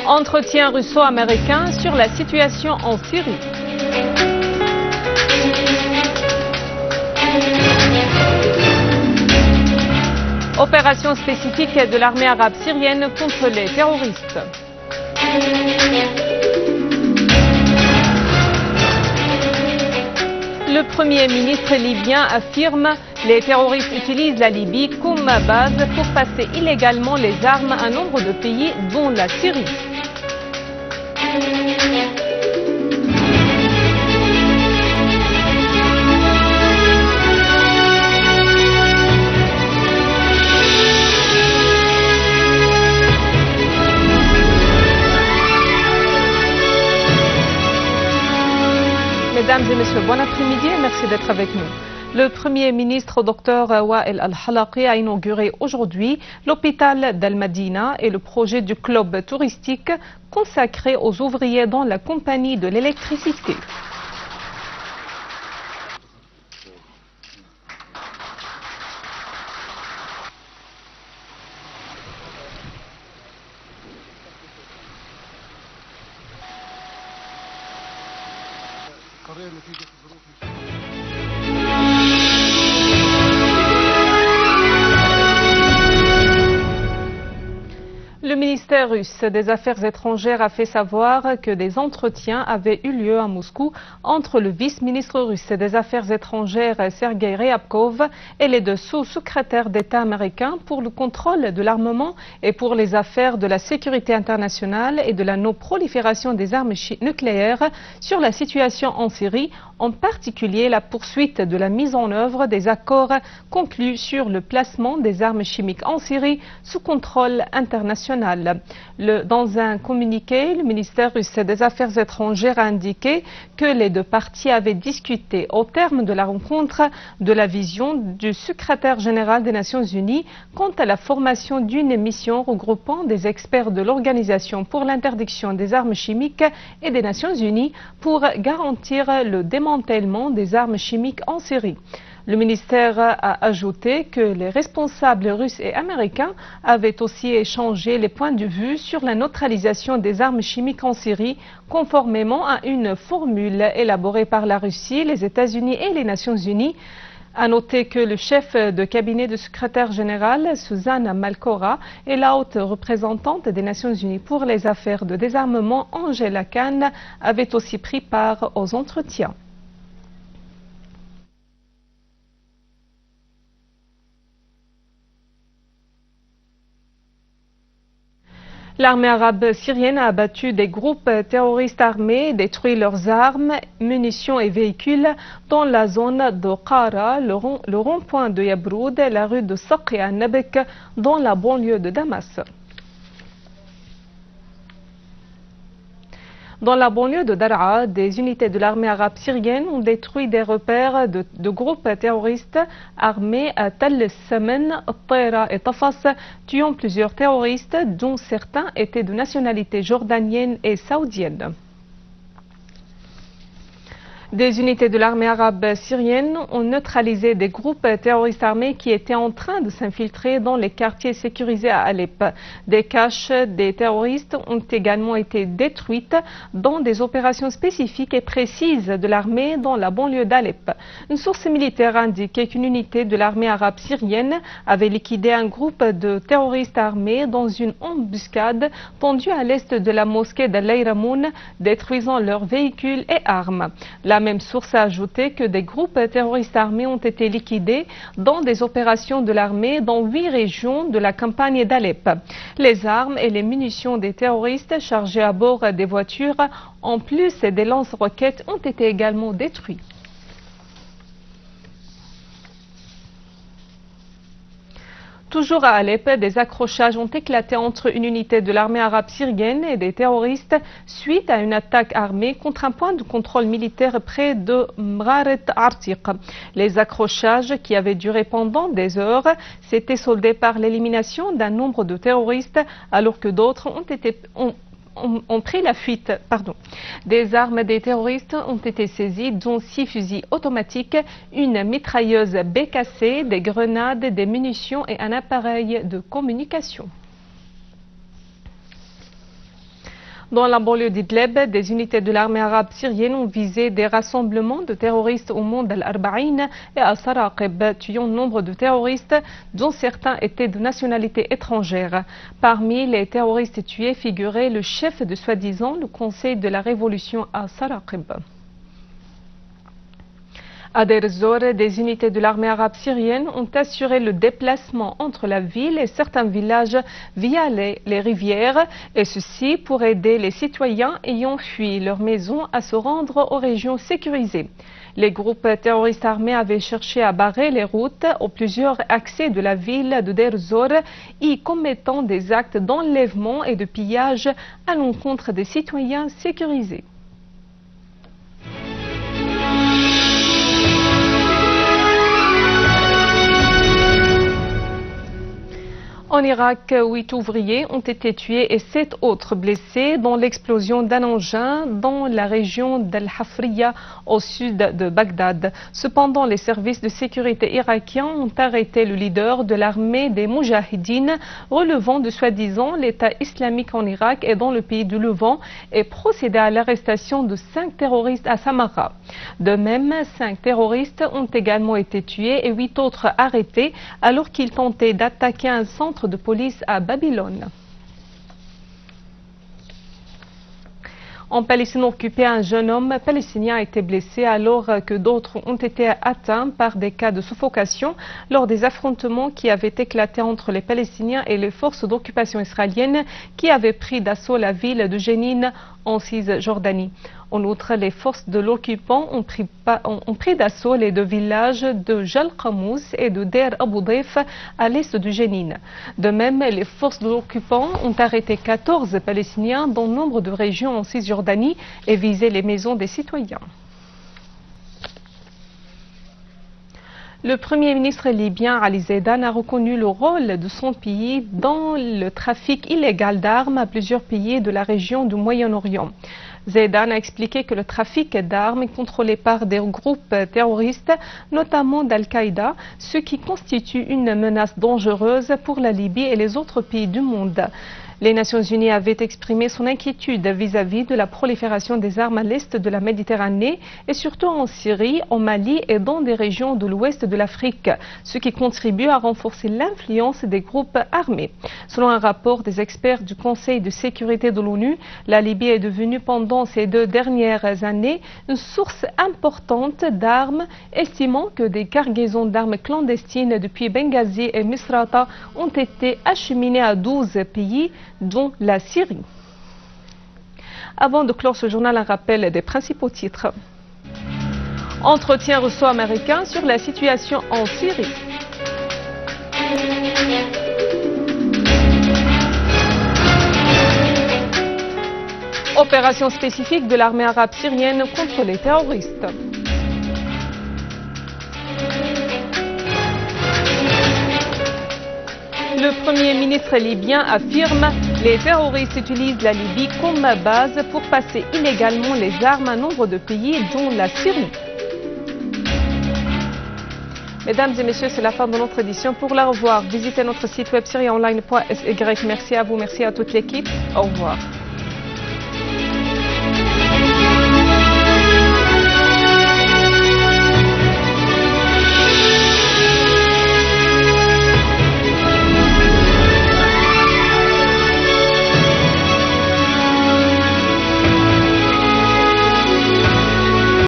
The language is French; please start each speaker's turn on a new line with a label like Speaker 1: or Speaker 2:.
Speaker 1: Entretien russo-américain sur la situation en Syrie. Opération spécifique de l'armée arabe syrienne contre les terroristes. Le Premier ministre libyen affirme que les terroristes utilisent la Libye comme base pour passer illégalement les armes à un nombre de pays, dont la Syrie. Mesdames et messieurs, bon après-midi et merci d'être avec nous. Le Premier ministre Dr Wael Al-Halaqi a inauguré aujourd'hui l'hôpital d'Al-Madina et le projet du club touristique consacré aux ouvriers dans la compagnie de l'électricité. Le ministère russe des Affaires étrangères a fait savoir que des entretiens avaient eu lieu à Moscou entre le vice-ministre russe des Affaires étrangères Sergei Ryabkov et les deux sous-secrétaires d'État américains pour le contrôle de l'armement et pour les affaires de la sécurité internationale et de la non-prolifération des armes nucléaires sur la situation en Syrie, en particulier la poursuite de la mise en œuvre des accords conclus sur le placement des armes chimiques en Syrie sous contrôle international. Dans un communiqué, le ministère russe des Affaires étrangères a indiqué que les deux parties avaient discuté au terme de la rencontre de la vision du secrétaire général des Nations Unies quant à la formation d'une mission regroupant des experts de l'Organisation pour l'interdiction des armes chimiques et des Nations Unies pour garantir le démantèlement des armes chimiques en Syrie. Le ministère a ajouté que les responsables russes et américains avaient aussi échangé les points de vue sur la neutralisation des armes chimiques en Syrie, conformément à une formule élaborée par la Russie, les États-Unis et les Nations Unies. À noter que le chef de cabinet du secrétaire général, Suzanne Malcorra, et la haute représentante des Nations Unies pour les affaires de désarmement, Angela Khan, avaient aussi pris part aux entretiens. L'armée arabe syrienne a abattu des groupes terroristes armés, détruit leurs armes, munitions et véhicules dans la zone de Qara, le rond-point de Yabroud, la rue de Saqi à Nabek, dans la banlieue de Damas. Dans la banlieue de Daraa, des unités de l'armée arabe syrienne ont détruit des repères de groupes terroristes armés à Tal Samen, Taira et Tafas, tuant plusieurs terroristes, dont certains étaient de nationalité jordanienne et saoudienne. Des unités de l'armée arabe syrienne ont neutralisé des groupes terroristes armés qui étaient en train de s'infiltrer dans les quartiers sécurisés à Alep. Des caches des terroristes ont également été détruites dans des opérations spécifiques et précises de l'armée dans la banlieue d'Alep. Une source militaire a indiqué qu'une unité de l'armée arabe syrienne avait liquidé un groupe de terroristes armés dans une embuscade tendue à l'est de la mosquée d'Al-Layramoun, détruisant leurs véhicules et armes. La même source a ajouté que des groupes terroristes armés ont été liquidés dans des opérations de l'armée dans 8 régions de la campagne d'Alep. Les armes et les munitions des terroristes chargées à bord des voitures, en plus des lance-roquettes, ont été également détruits. Toujours à Alep, des accrochages ont éclaté entre une unité de l'armée arabe syrienne et des terroristes suite à une attaque armée contre un point de contrôle militaire près de Mraret Artiq. Les accrochages, qui avaient duré pendant des heures, s'étaient soldés par l'élimination d'un nombre de terroristes alors que d'autres ont pris la fuite. Des armes des terroristes ont été saisies, dont 6 fusils automatiques, une mitrailleuse BKC, des grenades, des munitions et un appareil de communication. Dans la banlieue d'Idlib, des unités de l'armée arabe syrienne ont visé des rassemblements de terroristes au mont d'Al-Arba'in et à Saraqib, tuant nombre de terroristes dont certains étaient de nationalité étrangère. Parmi les terroristes tués figurait le chef de soi-disant le Conseil de la Révolution à Saraqib. À Deir ez-Zor, des unités de l'armée arabe syrienne ont assuré le déplacement entre la ville et certains villages via les rivières, et ceci pour aider les citoyens ayant fui leur maison à se rendre aux régions sécurisées. Les groupes terroristes armés avaient cherché à barrer les routes aux plusieurs accès de la ville de Deir ez-Zor, y commettant des actes d'enlèvement et de pillage à l'encontre des citoyens sécurisés. En Irak, 8 ouvriers ont été tués et 7 autres blessés dans l'explosion d'un engin dans la région d'Al-Hafriya au sud de Bagdad. Cependant, les services de sécurité irakiens ont arrêté le leader de l'armée des Moujahidines relevant de soi-disant l'État islamique en Irak et dans le pays du Levant et procédé à l'arrestation de 5 terroristes à Samarra. De même, 5 terroristes ont également été tués et 8 autres arrêtés alors qu'ils tentaient d'attaquer un centre de police à Babylone. En Palestine occupée, un jeune homme palestinien a été blessé alors que d'autres ont été atteints par des cas de suffocation lors des affrontements qui avaient éclaté entre les Palestiniens et les forces d'occupation israéliennes qui avaient pris d'assaut la ville de Jénine en Cisjordanie. En outre, les forces de l'occupant ont pris d'assaut les 2 villages de Jalqamous et de Deir Abu Daif à l'est de Jénine. De même, les forces de l'occupant ont arrêté 14 Palestiniens dans nombre de régions en Cisjordanie et visé les maisons des citoyens. Le Premier ministre libyen Ali Zeidan a reconnu le rôle de son pays dans le trafic illégal d'armes à plusieurs pays de la région du Moyen-Orient. Zeidan a expliqué que le trafic d'armes est contrôlé par des groupes terroristes, notamment d'Al-Qaïda, ce qui constitue une menace dangereuse pour la Libye et les autres pays du monde. Les Nations Unies avaient exprimé son inquiétude vis-à-vis de la prolifération des armes à l'est de la Méditerranée et surtout en Syrie, au Mali et dans des régions de l'ouest de l'Afrique, ce qui contribue à renforcer l'influence des groupes armés. Selon un rapport des experts du Conseil de sécurité de l'ONU, la Libye est devenue pendant ces 2 dernières années une source importante d'armes, estimant que des cargaisons d'armes clandestines depuis Benghazi et Misrata ont été acheminées à 12 pays, dont la Syrie. Avant de clore ce journal, un rappel des principaux titres. Entretien russo-américain sur la situation en Syrie. Opération spécifique de l'armée arabe syrienne contre les terroristes. Le Premier ministre libyen affirme que les terroristes utilisent la Libye comme base pour passer illégalement les armes à nombre de pays, dont la Syrie. Mesdames et messieurs, c'est la fin de notre édition. Pour la revoir, visitez notre site web syriaonline.sy. Merci à vous, merci à toute l'équipe. Au revoir.